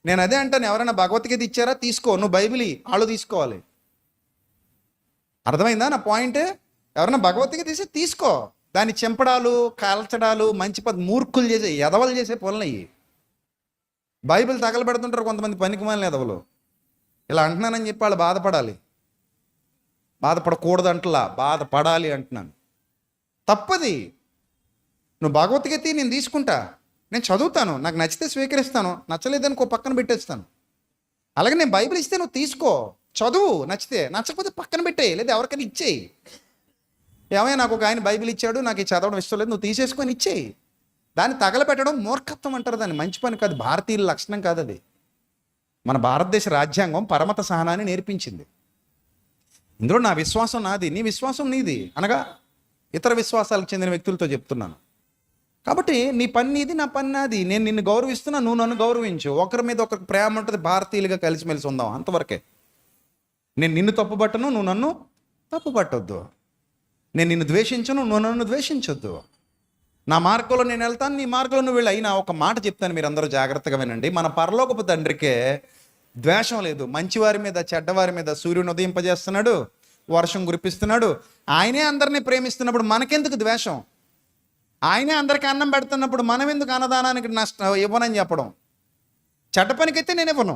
నేను అదే అంటాను, ఎవరైనా భగవద్గీత ఇచ్చారా తీసుకో, నువ్వు బైబిల్ వాళ్ళు తీసుకోవాలి. అర్థమైందా నా పాయింట్? ఎవరైనా భగవద్గీత తీసి తీసుకో. దాన్ని చెంపడాలు, కాల్చడాలు, మంచి మూర్ఖులు చేసే ఎదవలు చేసే పనులయ్యి. బైబిల్ తగలబెడుతుంటారు కొంతమంది పనికిమాలిన ఎదవలు. ఇలా అంటున్నానని చెప్పి వాళ్ళు బాధపడాలి. బాధపడకూడదు అంటలా, బాధపడాలి అంటున్నాను. తప్పది. నువ్వు భగవద్గీత నేను తీసుకుంటా, నేను చదువుతాను, నాకు నచ్చితే స్వీకరిస్తాను, నచ్చలేదని పక్కన పెట్టేస్తాను. అలాగే నేను బైబిల్ ఇస్తే నువ్వు తీసుకో, చదువు, నచ్చితే, నచ్చకపోతే పక్కన పెట్టేయి, లేదా ఎవరికైనా ఇచ్చేయి. ఏమైనా నాకు ఒక ఆయన బైబిల్ ఇచ్చాడు, నాకు ఈ చదవడం ఇష్టం లేదు, నువ్వు తీసేసుకొని ఇచ్చేయి. దాన్ని తగలబెట్టడం మూర్ఖత్వం అంటారు, దాన్ని మంచి పని కాదు, భారతీయుల లక్షణం కాదు అది. మన భారతదేశ రాజ్యాంగం పరమత సహనాన్ని నేర్పించింది. ఇందులో నా విశ్వాసం నాది, నీ విశ్వాసం నీది, అనగా ఇతర విశ్వాసాలకు చెందిన వ్యక్తులతో చెప్తున్నాను. కాబట్టి నీ పని నీది, నా పని నాది. నేను నిన్ను గౌరవిస్తున్నా, నువ్వు నన్ను గౌరవించు. ఒకరి మీద ఒకరికి ప్రేమ ఉంటుంది, భారతీయులుగా కలిసిమెలిసి ఉందాం, అంతవరకే. నేను నిన్ను తప్పుపట్టను, నువ్వు నన్ను తప్పుపట్టొద్దు. నేను నిన్ను ద్వేషించను, నువ్వు నన్ను ద్వేషించొద్దు. నా మార్గంలో నేను వెళ్తాను, నీ మార్గంలో నువ్వు వెళ్ళి. అయినా ఒక మాట చెప్తాను, మీరు అందరూ జాగ్రత్తగా వినండి. మన పరలోకపు తండ్రికే ద్వేషం లేదు. మంచివారి మీద చెడ్డవారి మీద సూర్యుని ఉదయింపజేస్తున్నాడు, వర్షం కురిపిస్తున్నాడు. ఆయనే అందరినీ ప్రేమిస్తున్నప్పుడు మనకెందుకు ద్వేషం? ఆయనే అందరికీ అన్నం పెడుతున్నప్పుడు మనం ఎందుకు అన్నదానానికి ఇవ్వనని చెప్పడం? చెడ్డ పనికైతే నేను ఇవ్వను,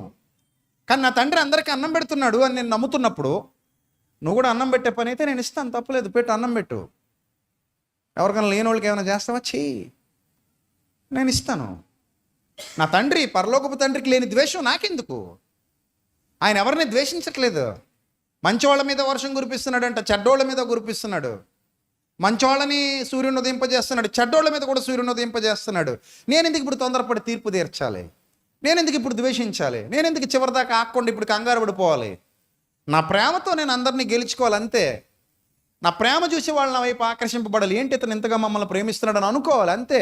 కానీ నా తండ్రి అందరికీ అన్నం పెడుతున్నాడు అని నేను నమ్ముతున్నప్పుడు నువ్వు కూడా అన్నం పెట్టే పని అయితే నేను ఇస్తాను, తప్పలేదు, పెట్టు, అన్నం పెట్టు. ఎవరికైనా లేని వాళ్ళకి ఏమైనా చేస్తావా, చెయ్యి, నేను ఇస్తాను. నా తండ్రి, పరలోకపు తండ్రికి లేని ద్వేషం నాకెందుకు? ఆయన ఎవరిని ద్వేషించట్లేదు. మంచివాళ్ళ మీద వర్షం కురిపిస్తున్నాడు అంట, చెడ్డోళ్ళ మీద కురిపిస్తున్నాడు. మంచోళ్ళని సూర్యుని ఉదయింపజేస్తున్నాడు, చెడ్డోళ్ళ మీద కూడా సూర్యుని ఉదయింపజేస్తున్నాడు. నేను ఎందుకు ఇప్పుడు తొందరపడి తీర్పు తీర్చాలి? నేను ఎందుకు ఇప్పుడు ద్వేషించాలి? నేను ఎందుకు చివరిదాకా ఆక్కుండా ఇప్పుడు కంగారు పడిపోవాలి? నా ప్రేమతో నేను అందరినీ గెలుచుకోవాలి, అంతే. నా ప్రేమ చూసి వాళ్ళ నా వైపు ఆకర్షింపబడాలి. ఏంటి ఇతను ఇంతగా మమ్మల్ని ప్రేమిస్తున్నాడు అని అనుకోవాలి, అంతే.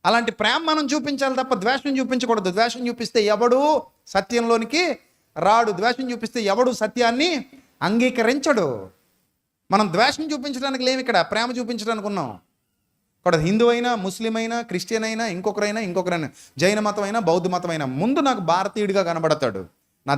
అలాంటి ప్రేమ మనం చూపించాలి తప్ప ద్వేషం చూపించకూడదు. ద్వేషం చూపిస్తే ఎవడు సత్యంలోనికి రాడు. ద్వేషం చూపిస్తే ఎవడు సత్యాన్ని అంగీకరించడు. మనం ద్వేషం చూపించడానికి లేవు ఇక్కడ, ప్రేమ చూపించడానికి ఉన్నాం. ఇక్కడ హిందూ అయినా, ముస్లిం అయినా, క్రిస్టియన్ అయినా, ఇంకొకరైనా, జైన మతం అయినా, బౌద్ధ మతం అయినా, ముందు నాకు భారతీయుడిగా కనబడతాడు. నా